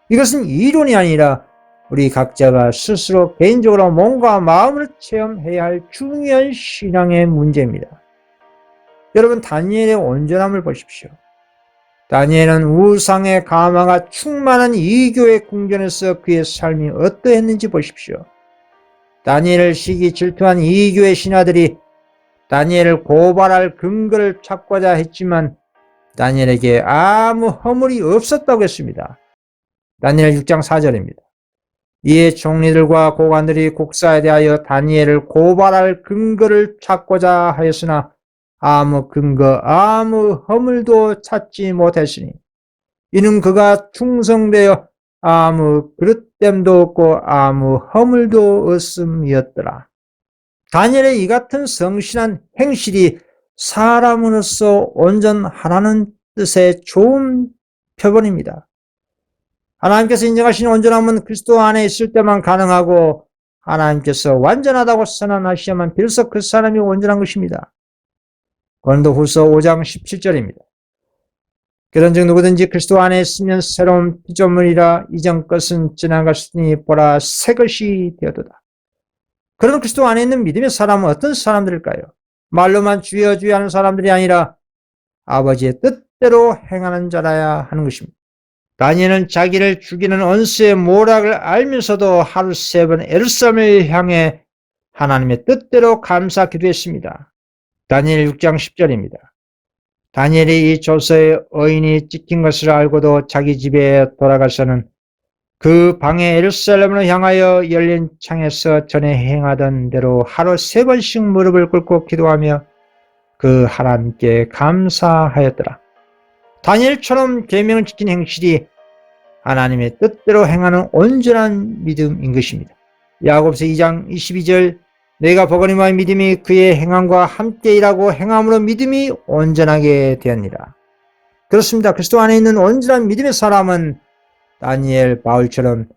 이것은 이론이 아니라 우리 각자가 스스로 개인적으로 몸과 마음을 체험해야 할 중요한 신앙의 문제입니다. 여러분, 다니엘의 온전함을 보십시오. 다니엘은 우상의 가마가 충만한 이교의 궁전에서 그의 삶이 어떠했는지 보십시오. 다니엘을 시기 질투한 이교의 신하들이 다니엘을 고발할 근거를 찾고자 했지만 다니엘에게 아무 허물이 없었다고 했습니다. 다니엘 6장 4절입니다. 이에 총리들과 고관들이 국사에 대하여 다니엘을 고발할 근거를 찾고자 하였으나 아무 근거, 아무 허물도 찾지 못했으니 이는 그가 충성되어 아무 그릇됨도 없고 아무 허물도 없음이었더라. 다니엘의 이 같은 성실한 행실이 사람으로서 온전하라는 뜻의 좋은 표본입니다. 하나님께서 인정하신 온전함은 그리스도 안에 있을 때만 가능하고 하나님께서 완전하다고 선언하셔야만 비로소 그 사람이 온전한 것입니다. 고린도후서 5장 17절입니다. 그런즉 누구든지 그리스도 안에 있으면 새로운 피조물이라 이전 것은 지나갔으니 보라 새 것이 되었도다. 그런 그리스도 안에 있는 믿음의 사람은 어떤 사람들일까요? 말로만 주여 주여 하는 사람들이 아니라 아버지의 뜻대로 행하는 자라야 하는 것입니다. 다니엘은 자기를 죽이는 원수의 모락을 알면서도 하루 3번 예루살렘을 향해 하나님의 뜻대로 감사 기도했습니다. 다니엘 6장 10절입니다. 다니엘이 이 조서에 어인이 찍힌 것을 알고도 자기 집에 돌아가서는 그 방에 예루살렘으로 향하여 열린 창에서 전에 행하던 대로 하루 3번씩 무릎을 꿇고 기도하며 그 하나님께 감사하였더라. 다니엘처럼 계명을 지킨 행실이 하나님의 뜻대로 행하는 온전한 믿음인 것입니다. 야고보서 2장 22절 너희가 버거니와의 믿음이 그의 행함과 함께 일하고 행함으로 믿음이 온전하게 되었니라. 그렇습니다. 그리스도 안에 있는 온전한 믿음의 사람은 다니엘, 바울처럼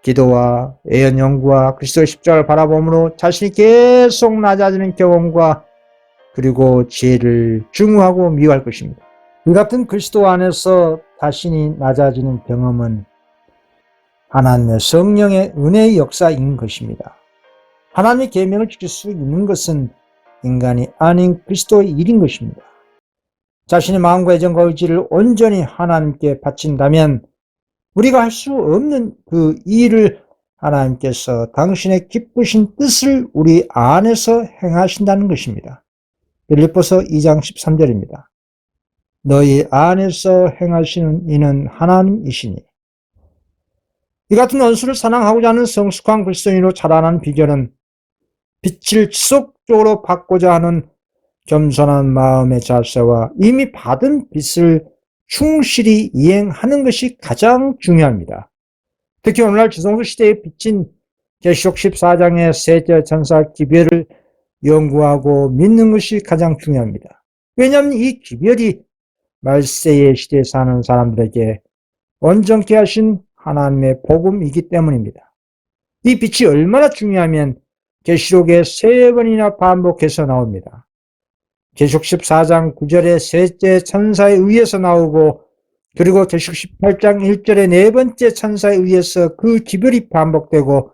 기도와 애연 연구와 그리스도의 십자가를 바라봄으로 자신이 계속 낮아지는 경험과 그리고 지혜를 증후하고 미워할 것입니다. 이 같은 그리스도 안에서 자신이 낮아지는 경험은 하나님의 성령의 은혜의 역사인 것입니다. 하나님의 계명을 지킬 수 있는 것은 인간이 아닌 그리스도의 일인 것입니다. 자신의 마음과 애정과 의지를 온전히 하나님께 바친다면 우리가 할 수 없는 그 일을 하나님께서 당신의 기쁘신 뜻을 우리 안에서 행하신다는 것입니다. 빌립보서 2장 13절입니다. 너희 안에서 행하시는 이는 하나님이시니. 이 같은 원수를 사랑하고자 하는 성숙한 그리스도인으로 자라나는 비결은 빛을 지속적으로 받고자 하는 겸손한 마음의 자세와 이미 받은 빛을 충실히 이행하는 것이 가장 중요합니다. 특히 오늘날 지성소 시대에 비친 계시록 14장의 셋째 천사 기별을 연구하고 믿는 것이 가장 중요합니다. 왜냐하면 이 기별이 말세의 시대에 사는 사람들에게 온전케 하신 하나님의 복음이기 때문입니다. 이 빛이 얼마나 중요하면 계시록에 3번이나 반복해서 나옵니다. 계시록 14장 9절에 셋째 천사에 의해서 나오고 그리고 계시록 18장 1절에 네 번째 천사에 의해서 그 기별이 반복되고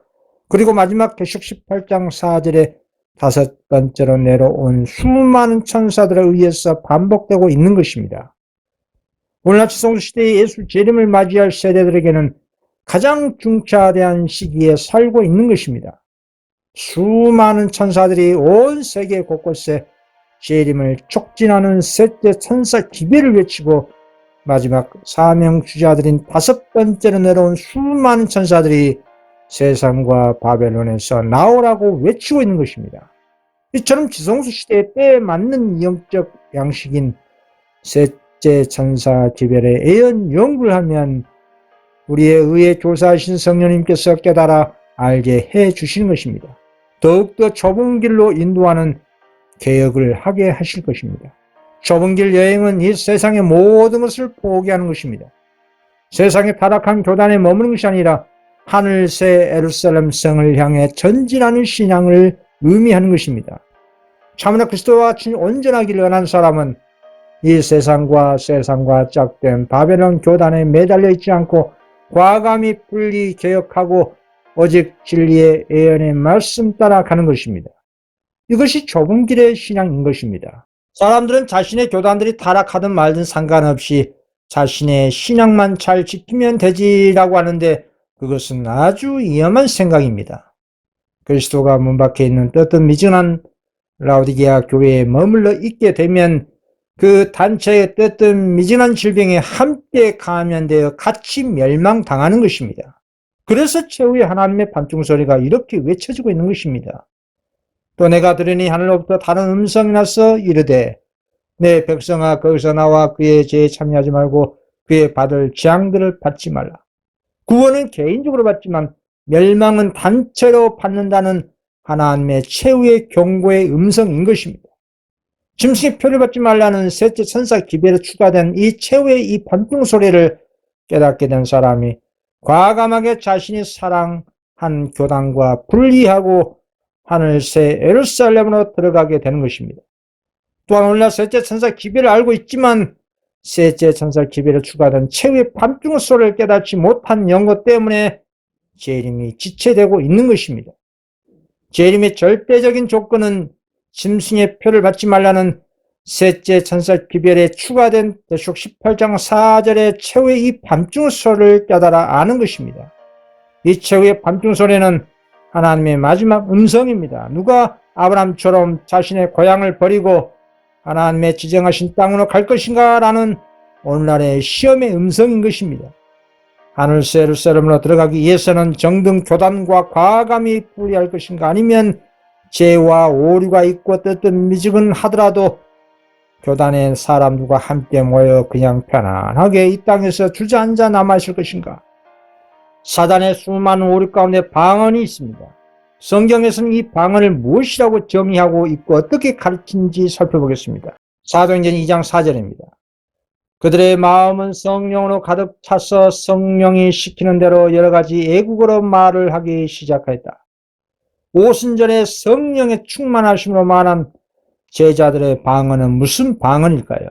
그리고 마지막 계시록 18장 4절에 5번째로 내려온 수많은 천사들에 의해서 반복되고 있는 것입니다. 오늘날 지성소 시대의 예수 재림을 맞이할 세대들에게는 가장 중차대한 시기에 살고 있는 것입니다. 수많은 천사들이 온 세계 곳곳에 재림을 촉진하는 셋째 천사 기별을 외치고 마지막 사명주자들인 5번째로 내려온 수많은 천사들이 세상과 바벨론에서 나오라고 외치고 있는 것입니다. 이처럼 지성소 시대에 때에 맞는 영적 양식인 셋째 천사 기별의 애연 연구를 하면 우리의 의에 조사하신 성령님께서 깨달아 알게 해 주시는 것입니다. 더욱더 좁은 길로 인도하는 개혁을 하게 하실 것입니다. 좁은 길 여행은 이 세상의 모든 것을 포기하는 것입니다. 세상의 타락한 교단에 머무는 것이 아니라 하늘새 예루살렘 성을 향해 전진하는 신앙을 의미하는 것입니다. 참으로 그리스도와 온전하기를 원하는 사람은 이 세상과 짝된 바벨론 교단에 매달려 있지 않고 과감히 분리 개혁하고 오직 진리의 예언의 말씀 따라 가는 것입니다. 이것이 좁은 길의 신앙인 것입니다. 사람들은 자신의 교단들이 타락하든 말든 상관없이 자신의 신앙만 잘 지키면 되지라고 하는데 그것은 아주 위험한 생각입니다. 그리스도가 문 밖에 있는 뜨뜻미진한 라오디게아 교회에 머물러 있게 되면 그 단체의 뜨뜻미진한 질병에 함께 감염되어 같이 멸망당하는 것입니다. 그래서 최후의 하나님의 반중소리가 이렇게 외쳐지고 있는 것입니다. 또 내가 들으니 하늘로부터 다른 음성이 나서 이르되 내 백성아 거기서 나와 그의 죄에 참여하지 말고 그의 받을 재앙들을 받지 말라. 구원은 개인적으로 받지만 멸망은 단체로 받는다는 하나님의 최후의 경고의 음성인 것입니다. 짐승의 표를 받지 말라는 셋째 천사 기별에 추가된 이 최후의 이 반중소리를 깨닫게 된 사람이 과감하게 자신이 사랑한 교단과 분리하고 하늘새 예루살렘으로 들어가게 되는 것입니다. 또한 오늘날 셋째 천사 기별을 알고 있지만 셋째 천사 기별에 추가된 최후의 반중소리를 깨닫지 못한 영혼 때문에 재림이 지체되고 있는 것입니다. 재림의 절대적인 조건은 짐승의 표를 받지 말라는 셋째 천사 기별에 추가된 계시록 18장 4절의 최후의 이 반중소리를 깨달아 아는 것입니다. 이 최후의 반중소리는 하나님의 마지막 음성입니다. 누가 아브라함처럼 자신의 고향을 버리고 하나님의 지정하신 땅으로 갈 것인가 라는 오늘날의 시험의 음성인 것입니다. 하늘새 예루살렘으로 들어가기 위해서는 정등 교단과 과감히 분리할 것인가 아니면 죄와 오류가 있고 뜨뜻미지근 하더라도 교단의 사람들과 함께 모여 그냥 편안하게 이 땅에서 주저앉아 남아있을 것인가. 사단의 수많은 오류 가운데 방언이 있습니다. 성경에서는 이 방언을 무엇이라고 정의하고 있고 어떻게 가르치는지 살펴보겠습니다. 사도행전 2장 4절입니다. 그들의 마음은 성령으로 가득 차서 성령이 시키는 대로 여러 가지 애국어로 말을 하기 시작하였다. 오순절에 성령의 충만하심으로 말한 제자들의 방언은 무슨 방언일까요?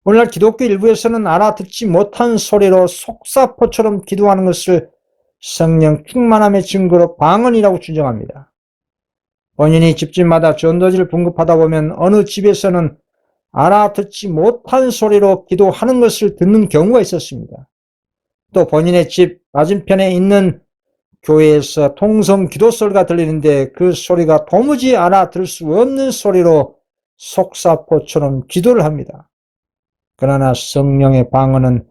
오늘날 기독교 일부에서는 알아듣지 못한 소리로 속사포처럼 기도하는 것을 성령 충만함의 증거로 방언이라고 추정합니다. 본인이 집집마다 전도지를 분급하다 보면 어느 집에서는 알아듣지 못한 소리로 기도하는 것을 듣는 경우가 있었습니다. 또 본인의 집 맞은편에 있는 교회에서 통성 기도소리가 들리는데 그 소리가 도무지 알아들을 수 없는 소리로 속사포처럼 기도를 합니다. 그러나 성령의 방언은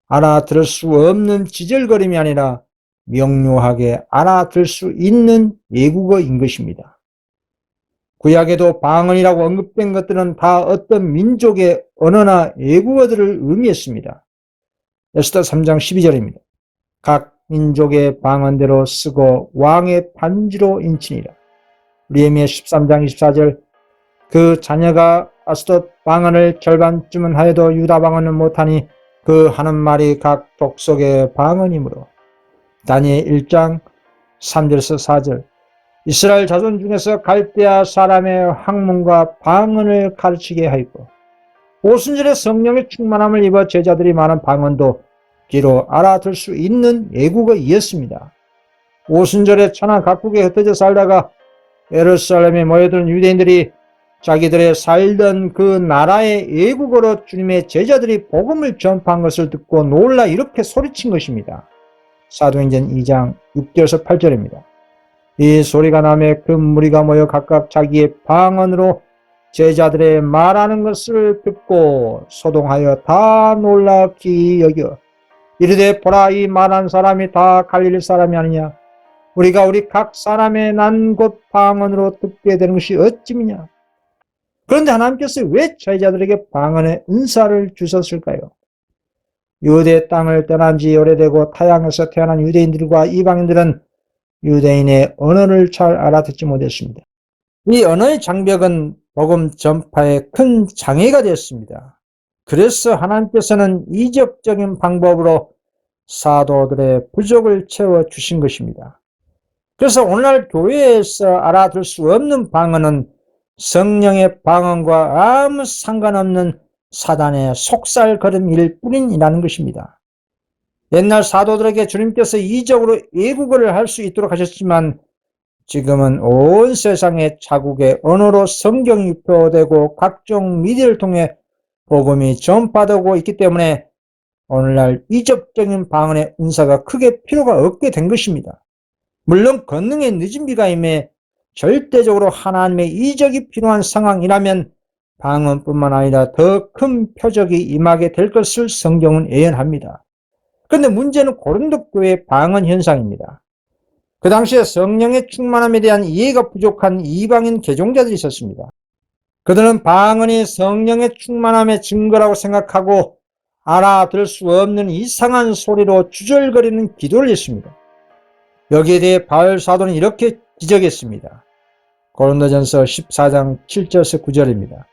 알아들을 수 없는 지절거림이 아니라 명료하게 알아들을 수 있는 외국어인 것입니다. 구약에도 방언이라고 언급된 것들은 다 어떤 민족의 언어나 외국어들을 의미했습니다. 에스더 3장 12절입니다. 각 민족의 방언대로 쓰고 왕의 반지로 인치니라. 느헤미야 13장 24절 그 자녀가 아스돗 방언을 절반쯤은 하여도 유다 방언은 못하니 그 하는 말이 각 족속의 방언이므로. 다니엘 1장 3절에서 4절 이스라엘 자손 중에서 갈대아 사람의 학문과 방언을 가르치게 하였고 오순절에 성령의 충만함을 입어 제자들이 말한 방언도 귀로 알아들 수 있는 외국어이었습니다. 오순절에 천하 각국에 흩어져 살다가 예루살렘에 모여든 유대인들이 자기들의 살던 그 나라의 외국어로 주님의 제자들이 복음을 전파한 것을 듣고 놀라 이렇게 소리친 것입니다. 사도행전 2장 6절에서 8절입니다. 이 소리가 나매 그 무리가 모여 각각 자기의 방언으로 제자들의 말하는 것을 듣고 소동하여 다 놀라 기이 여겨 이르되 보라 이 말한 사람이 다 갈릴리 사람이 아니냐 우리가 우리 각 사람의 난 곳 방언으로 듣게 되는 것이 어찌미냐. 그런데 하나님께서 왜 제자들에게 방언의 은사를 주셨을까요? 유대 땅을 떠난 지 오래되고 타향에서 태어난 유대인들과 이방인들은 유대인의 언어를 잘 알아듣지 못했습니다. 이 언어의 장벽은 복음 전파에 큰 장애가 되었습니다. 그래서 하나님께서는 이적적인 방법으로 사도들의 부족을 채워주신 것입니다. 그래서 오늘날 교회에서 알아들 수 없는 방언은 성령의 방언과 아무 상관없는 사단의 속살걸음일 뿐이라는 것입니다. 옛날 사도들에게 주님께서 이적으로 외국어를 할 수 있도록 하셨지만 지금은 온 세상의 자국의 언어로 성경이 유표되고 각종 미디어를 통해 복음이 전파되고 있기 때문에 오늘날 이적적인 방언의 은사가 크게 필요가 없게 된 것입니다. 물론 권능의 늦은 비가 임해 절대적으로 하나님의 이적이 필요한 상황이라면 방언뿐만 아니라 더 큰 표적이 임하게 될 것을 성경은 예언합니다. 그런데 문제는 고린도 교회의 방언 현상입니다. 그 당시에 성령의 충만함에 대한 이해가 부족한 이방인 개종자들이 있었습니다. 그들은 방언이 성령의 충만함의 증거라고 생각하고 알아들 수 없는 이상한 소리로 주절거리는 기도를 했습니다. 여기에 대해 바울 사도는 이렇게 지적했습니다. 고린도전서 14장 7절에서 9절입니다.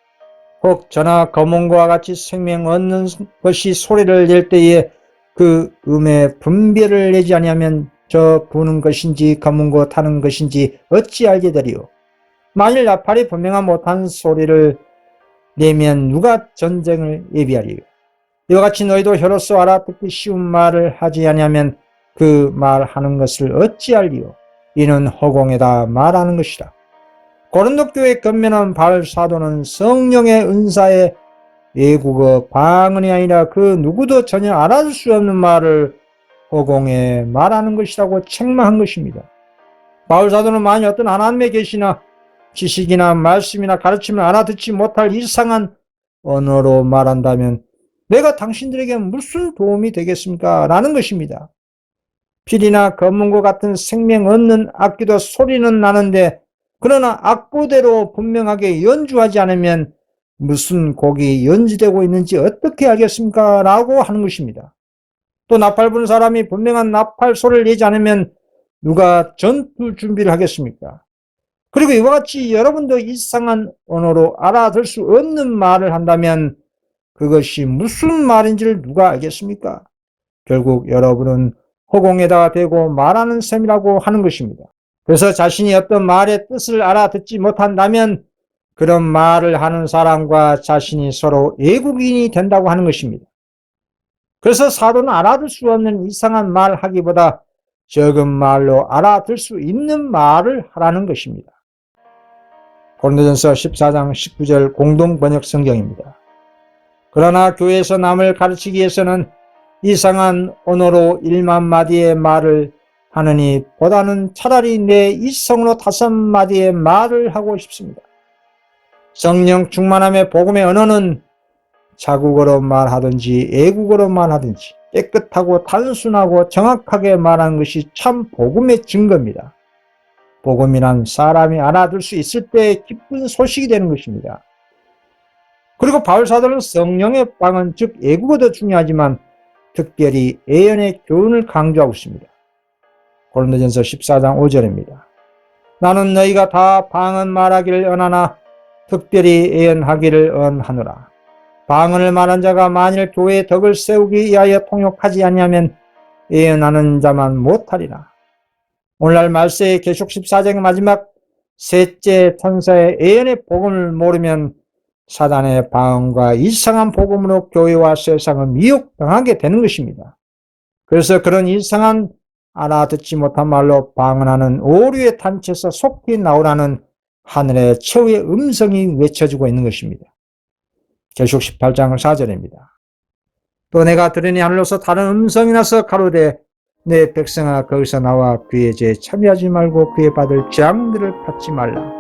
혹 저나 거문과 같이 생명 얻는 것이 소리를 낼 때에 그 음의 분별을 내지 아니하면 저 부는 것인지 거문고 타는 것인지 어찌 알게 되리요. 만일 나팔이 분명한 못한 소리를 내면 누가 전쟁을 예비하리요. 이와 같이 너희도 혀로서 알아듣기 쉬운 말을 하지 아니하면 그 말하는 것을 어찌 알리요. 이는 허공에다 말하는 것이라. 고린도 교회 건면한 바울 사도는 성령의 은사의 외국어 방언이 아니라 그 누구도 전혀 알아들 수 없는 말을 허공에 말하는 것이라고 책망한 것입니다. 바울 사도는 만일 어떤 하나님의 계시나 지식이나 말씀이나 가르침을 알아듣지 못할 이상한 언어로 말한다면 내가 당신들에게 무슨 도움이 되겠습니까? 라는 것입니다. 필이나 검은고 같은 생명 얻는 악기도 소리는 나는데 그러나 악보대로 분명하게 연주하지 않으면 무슨 곡이 연주되고 있는지 어떻게 알겠습니까? 라고 하는 것입니다. 또 나팔 부는 사람이 분명한 나팔 소리를 내지 않으면 누가 전투 준비를 하겠습니까? 그리고 이와 같이 여러분도 이상한 언어로 알아들 수 없는 말을 한다면 그것이 무슨 말인지를 누가 알겠습니까? 결국 여러분은 허공에다가 대고 말하는 셈이라고 하는 것입니다. 그래서 자신이 어떤 말의 뜻을 알아듣지 못한다면 그런 말을 하는 사람과 자신이 서로 애국인이 된다고 하는 것입니다. 그래서 사도는 알아들 수 없는 이상한 말 하기보다 적은 말로 알아들 수 있는 말을 하라는 것입니다. 고린도전서 14장 19절 공동번역 성경입니다. 그러나 교회에서 남을 가르치기 위해서는 이상한 언어로 1만 마디의 말을 하느니 보다는 차라리 내 이성으로 5마디의 말을 하고 싶습니다. 성령 충만함의 복음의 언어는 자국어로 말하든지 애국어로 말하든지 깨끗하고 단순하고 정확하게 말하는 것이 참 복음의 증거입니다. 복음이란 사람이 알아들 수 있을 때 기쁜 소식이 되는 것입니다. 그리고 바울사도는 성령의 방언 즉 애국어도 중요하지만 특별히 예언의 교훈을 강조하고 있습니다. 고린도전서 14장 5절입니다. 나는 너희가 다 방언 말하기를 언하나 특별히 예언하기를 언하노라. 방언을 말한 자가 만일 교회의 덕을 세우기 위하여 통역하지 아니하면 예언하는 자만 못하리라. 오늘날 말세의 계시록 14장의 마지막 셋째 천사의 예언의 복음을 모르면 사단의 방언과 이상한 복음으로 교회와 세상을 미혹당하게 되는 것입니다. 그래서 그런 이상한 알아듣지 못한 말로 방언하는 오류의 단체에서 속히 나오라는 하늘의 최후의 음성이 외쳐지고 있는 것입니다. 계시록 18장 4절입니다. 또 내가 들으니 하늘로서 다른 음성이 나서 가로되 내 백성아 거기서 나와 그의 죄에 참여하지 말고 그의 받을 재앙들을 받지 말라.